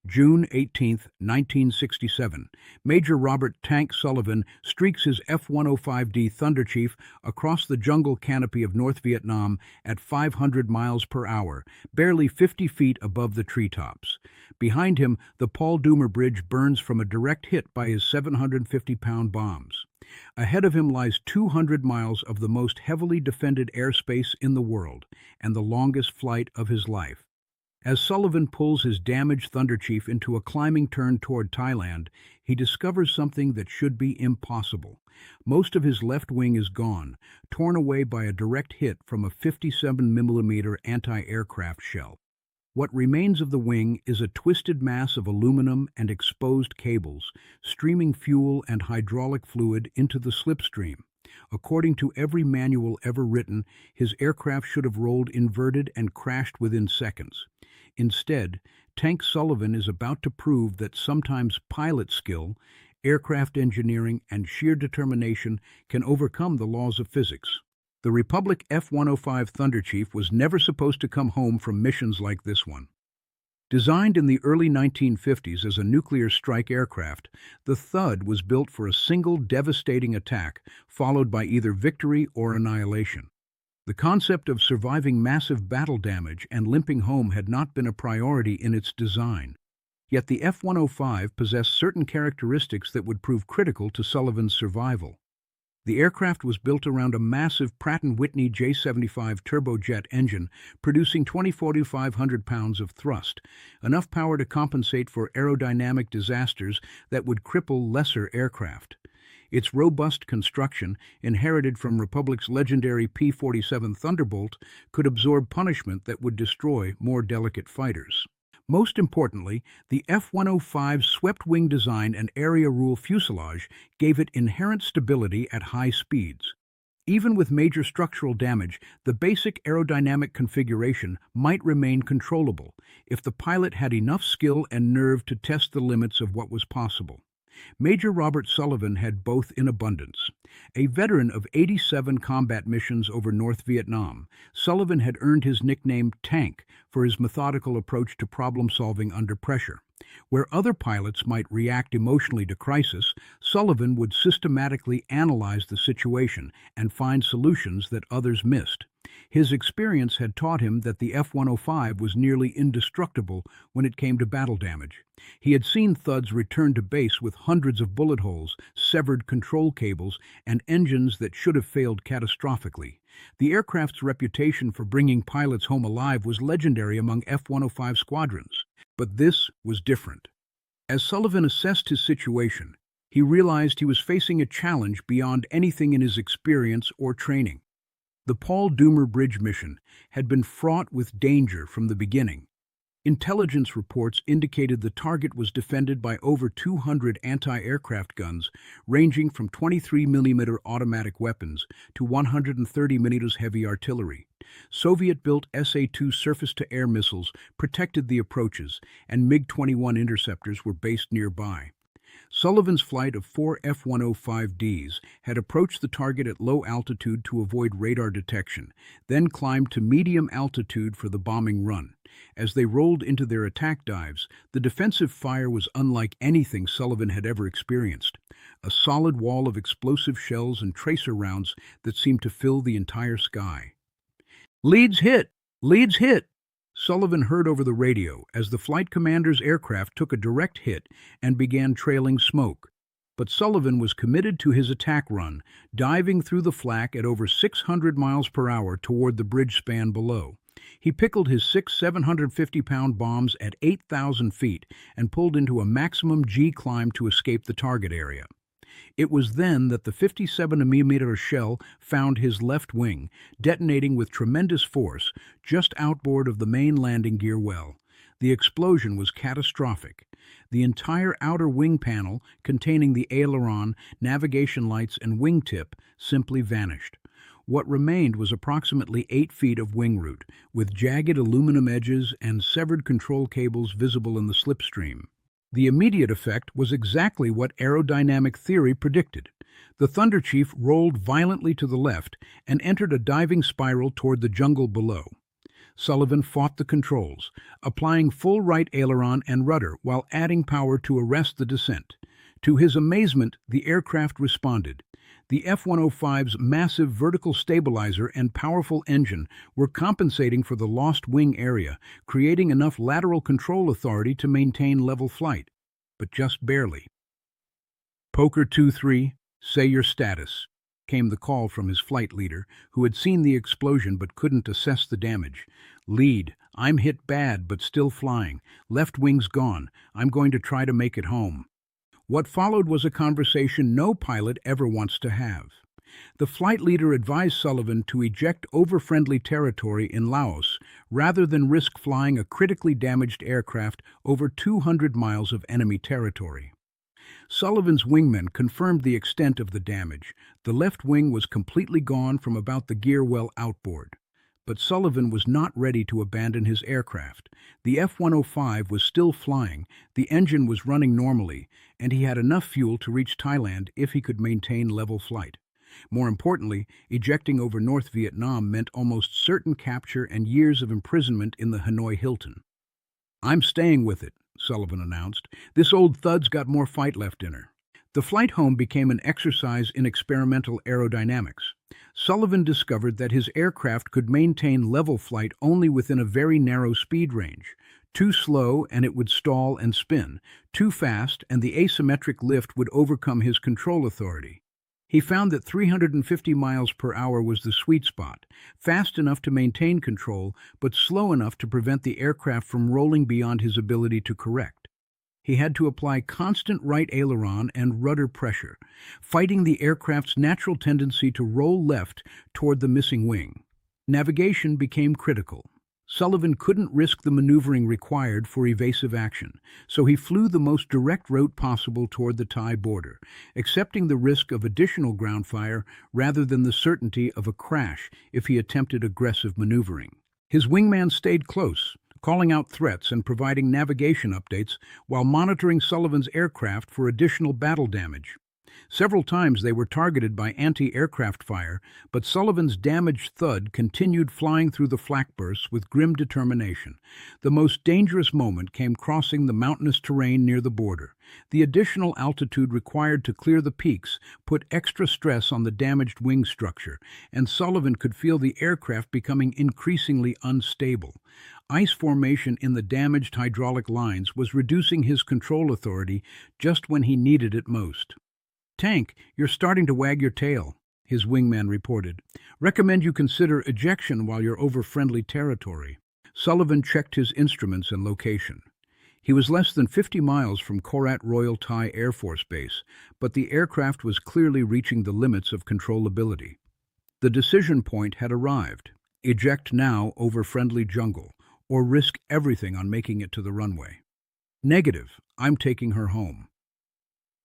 June 18, 1967, Major Robert "Tank" Sullivan streaks his F-105D Thunderchief across the jungle canopy of North Vietnam at 500 miles per hour, barely 50 feet above the treetops. Behind him, the Paul Doumer Bridge burns from a direct hit by his 750-pound bombs. Ahead of him lies 200 miles of the most heavily defended airspace in the world, and the longest flight of his life. As Sullivan pulls his damaged Thunderchief into a climbing turn toward Thailand, he discovers something that should be impossible. Most of his left wing is gone, torn away by a direct hit from a 57mm anti-aircraft shell. What remains of the wing is a twisted mass of aluminum and exposed cables, streaming fuel and hydraulic fluid into the slipstream. According to every manual ever written, his aircraft should have rolled inverted and crashed within seconds. Instead, Tank Sullivan is about to prove that sometimes pilot skill, aircraft engineering, and sheer determination can overcome the laws of physics. The Republic F-105 Thunderchief was never supposed to come home from missions like this one. Designed in the early 1950s as a nuclear strike aircraft, the Thud was built for a single devastating attack, followed by either victory or annihilation. The concept of surviving massive battle damage and limping home had not been a priority in its design. Yet the F-105 possessed certain characteristics that would prove critical to Sullivan's survival. The aircraft was built around a massive Pratt & Whitney J75 turbojet engine, producing 2,500 pounds of thrust, enough power to compensate for aerodynamic disasters that would cripple lesser aircraft. Its robust construction, inherited from Republic's legendary P-47 Thunderbolt, could absorb punishment that would destroy more delicate fighters. Most importantly, the F-105's swept-wing design and area rule fuselage gave it inherent stability at high speeds. Even with major structural damage, the basic aerodynamic configuration might remain controllable if the pilot had enough skill and nerve to test the limits of what was possible. Major Robert Sullivan had both in abundance. A veteran of 87 combat missions over North Vietnam, Sullivan had earned his nickname Tank for his methodical approach to problem-solving under pressure. Where other pilots might react emotionally to crisis, Sullivan would systematically analyze the situation and find solutions that others missed. His experience had taught him that the F-105 was nearly indestructible when it came to battle damage. He had seen Thuds return to base with hundreds of bullet holes, severed control cables, and engines that should have failed catastrophically. The aircraft's reputation for bringing pilots home alive was legendary among F-105 squadrons. But this was different. As Sullivan assessed his situation, he realized he was facing a challenge beyond anything in his experience or training. The Paul Doumer Bridge mission had been fraught with danger from the beginning. Intelligence reports indicated the target was defended by over 200 anti-aircraft guns, ranging from 23mm automatic weapons to 130mm heavy artillery. Soviet-built SA-2 surface-to-air missiles protected the approaches, and MiG-21 interceptors were based nearby. Sullivan's flight of 4 F-105Ds had approached the target at low altitude to avoid radar detection, then climbed to medium altitude for the bombing run. As they rolled into their attack dives, the defensive fire was unlike anything Sullivan had ever experienced. A solid wall of explosive shells and tracer rounds that seemed to fill the entire sky. "Leads hit! Leads hit!" Sullivan heard over the radio as the flight commander's aircraft took a direct hit and began trailing smoke. But Sullivan was committed to his attack run, diving through the flak at over 600 miles per hour toward the bridge span below. He pickled his 6 750-pound bombs at 8,000 feet and pulled into a maximum G climb to escape the target area. It was then that the 57mm shell found his left wing, detonating with tremendous force just outboard of the main landing gear well. The explosion was catastrophic. The entire outer wing panel, containing the aileron, navigation lights, and wingtip, simply vanished. What remained was approximately 8 feet of wing root, with jagged aluminum edges and severed control cables visible in the slipstream. The immediate effect was exactly what aerodynamic theory predicted. The Thunderchief rolled violently to the left and entered a diving spiral toward the jungle below. Sullivan fought the controls, applying full right aileron and rudder while adding power to arrest the descent. To his amazement, the aircraft responded. The F-105's massive vertical stabilizer and powerful engine were compensating for the lost wing area, creating enough lateral control authority to maintain level flight, but just barely. Poker 2-3, say your status, came the call from his flight leader, who had seen the explosion but couldn't assess the damage. Lead, I'm hit bad but still flying. Left wing's gone. I'm going to try to make it home. What followed was a conversation no pilot ever wants to have. The flight leader advised Sullivan to eject over friendly territory in Laos rather than risk flying a critically damaged aircraft over 200 miles of enemy territory. Sullivan's wingmen confirmed the extent of the damage. The left wing was completely gone from about the gear well outboard. But Sullivan was not ready to abandon his aircraft. The F-105 was still flying, the engine was running normally, and he had enough fuel to reach Thailand if he could maintain level flight. More importantly, ejecting over North Vietnam meant almost certain capture and years of imprisonment in the Hanoi Hilton. "I'm staying with it," Sullivan announced. "This old thud's got more fight left in her." The flight home became an exercise in experimental aerodynamics. Sullivan discovered that his aircraft could maintain level flight only within a very narrow speed range. Too slow and it would stall and spin. Too fast and the asymmetric lift would overcome his control authority. He found that 350 miles per hour was the sweet spot, fast enough to maintain control, but slow enough to prevent the aircraft from rolling beyond his ability to correct. He had to apply constant right aileron and rudder pressure, fighting the aircraft's natural tendency to roll left toward the missing wing. Navigation became critical. Sullivan couldn't risk the maneuvering required for evasive action, so he flew the most direct route possible toward the Thai border, accepting the risk of additional ground fire rather than the certainty of a crash if he attempted aggressive maneuvering. His wingman stayed close, calling out threats and providing navigation updates while monitoring Sullivan's aircraft for additional battle damage. Several times they were targeted by anti-aircraft fire, but Sullivan's damaged Thud continued flying through the flak bursts with grim determination. The most dangerous moment came crossing the mountainous terrain near the border. The additional altitude required to clear the peaks put extra stress on the damaged wing structure, and Sullivan could feel the aircraft becoming increasingly unstable. Ice formation in the damaged hydraulic lines was reducing his control authority just when he needed it most. "Tank, you're starting to wag your tail," his wingman reported. "Recommend you consider ejection while you're over friendly territory." Sullivan checked his instruments and location. He was less than 50 miles from Korat Royal Thai Air Force Base, but the aircraft was clearly reaching the limits of controllability. The decision point had arrived. Eject now over friendly jungle, or risk everything on making it to the runway. "Negative, I'm taking her home."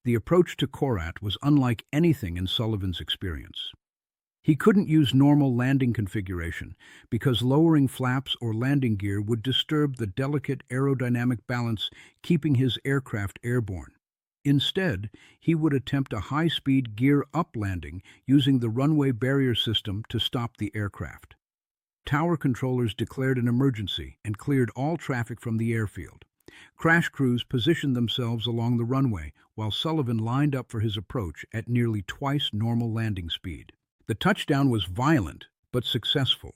The approach to Korat was unlike anything in Sullivan's experience. He couldn't use normal landing configuration because lowering flaps or landing gear would disturb the delicate aerodynamic balance keeping his aircraft airborne. Instead, he would attempt a high-speed gear-up landing using the runway barrier system to stop the aircraft. Tower controllers declared an emergency and cleared all traffic from the airfield. Crash crews positioned themselves along the runway, while Sullivan lined up for his approach at nearly twice normal landing speed. The touchdown was violent, but successful.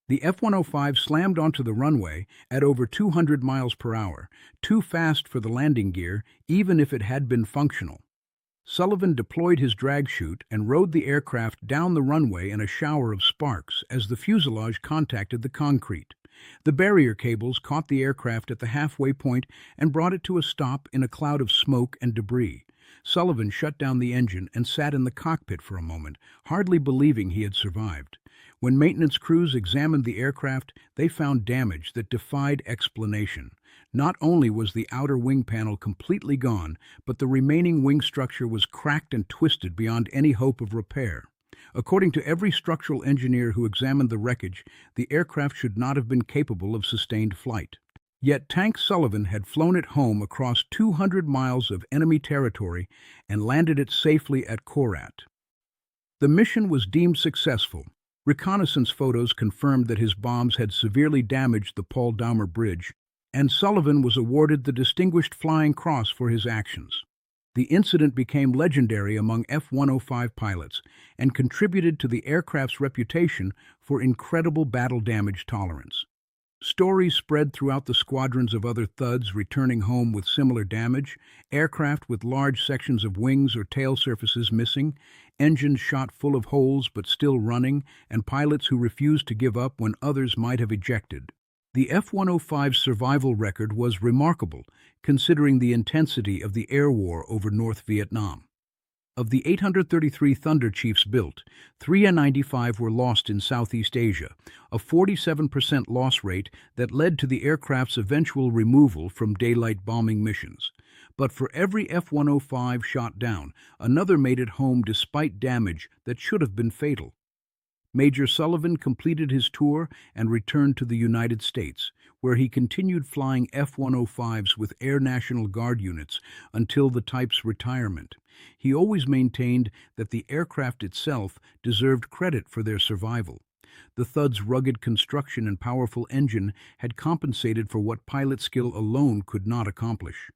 The F-105 slammed onto the runway at over 200 miles per hour, too fast for the landing gear, even if it had been functional. Sullivan deployed his drag chute and rode the aircraft down the runway in a shower of sparks as the fuselage contacted the concrete. The barrier cables caught the aircraft at the halfway point and brought it to a stop in a cloud of smoke and debris. Sullivan shut down the engine and sat in the cockpit for a moment, hardly believing he had survived. When maintenance crews examined the aircraft, they found damage that defied explanation. Not only was the outer wing panel completely gone, but the remaining wing structure was cracked and twisted beyond any hope of repair. According to every structural engineer who examined the wreckage, the aircraft should not have been capable of sustained flight. Yet Tank Sullivan had flown it home across 200 miles of enemy territory and landed it safely at Korat. The mission was deemed successful, Reconnaissance photos confirmed that his bombs had severely damaged the Paul Doumer Bridge, and Sullivan was awarded the Distinguished Flying Cross for his actions. The incident became legendary among F-105 pilots and contributed to the aircraft's reputation for incredible battle damage tolerance. Stories spread throughout the squadrons of other Thuds returning home with similar damage, aircraft with large sections of wings or tail surfaces missing, engines shot full of holes but still running, and pilots who refused to give up when others might have ejected. The F-105's survival record was remarkable, considering the intensity of the air war over North Vietnam. Of the 833 Thunderchiefs built, 395 were lost in Southeast Asia, a 47% loss rate that led to the aircraft's eventual removal from daylight bombing missions. But for every F-105 shot down, another made it home despite damage that should have been fatal. Major Sullivan completed his tour and returned to the United States, where he continued flying F-105s with Air National Guard units until the type's retirement. He always maintained that the aircraft itself deserved credit for their survival. The Thud's rugged construction and powerful engine had compensated for what pilot skill alone could not accomplish.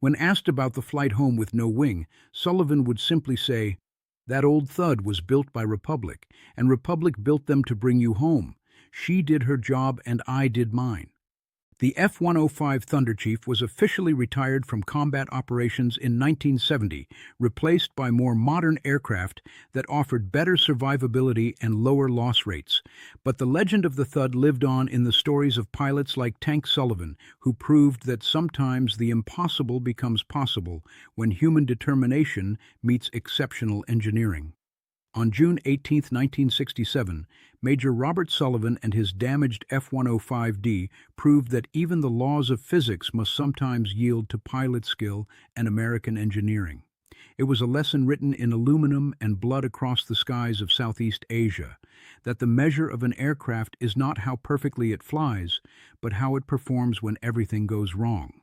When asked about the flight home with no wing, Sullivan would simply say, "That old Thud was built by Republic, and Republic built them to bring you home. She did her job and I did mine." The F-105 Thunderchief was officially retired from combat operations in 1970, replaced by more modern aircraft that offered better survivability and lower loss rates. But the legend of the Thud lived on in the stories of pilots like Tank Sullivan, who proved that sometimes the impossible becomes possible when human determination meets exceptional engineering. On June 18, 1967, Major Robert Sullivan and his damaged F-105D proved that even the laws of physics must sometimes yield to pilot skill and American engineering. It was a lesson written in aluminum and blood across the skies of Southeast Asia, that the measure of an aircraft is not how perfectly it flies, but how it performs when everything goes wrong.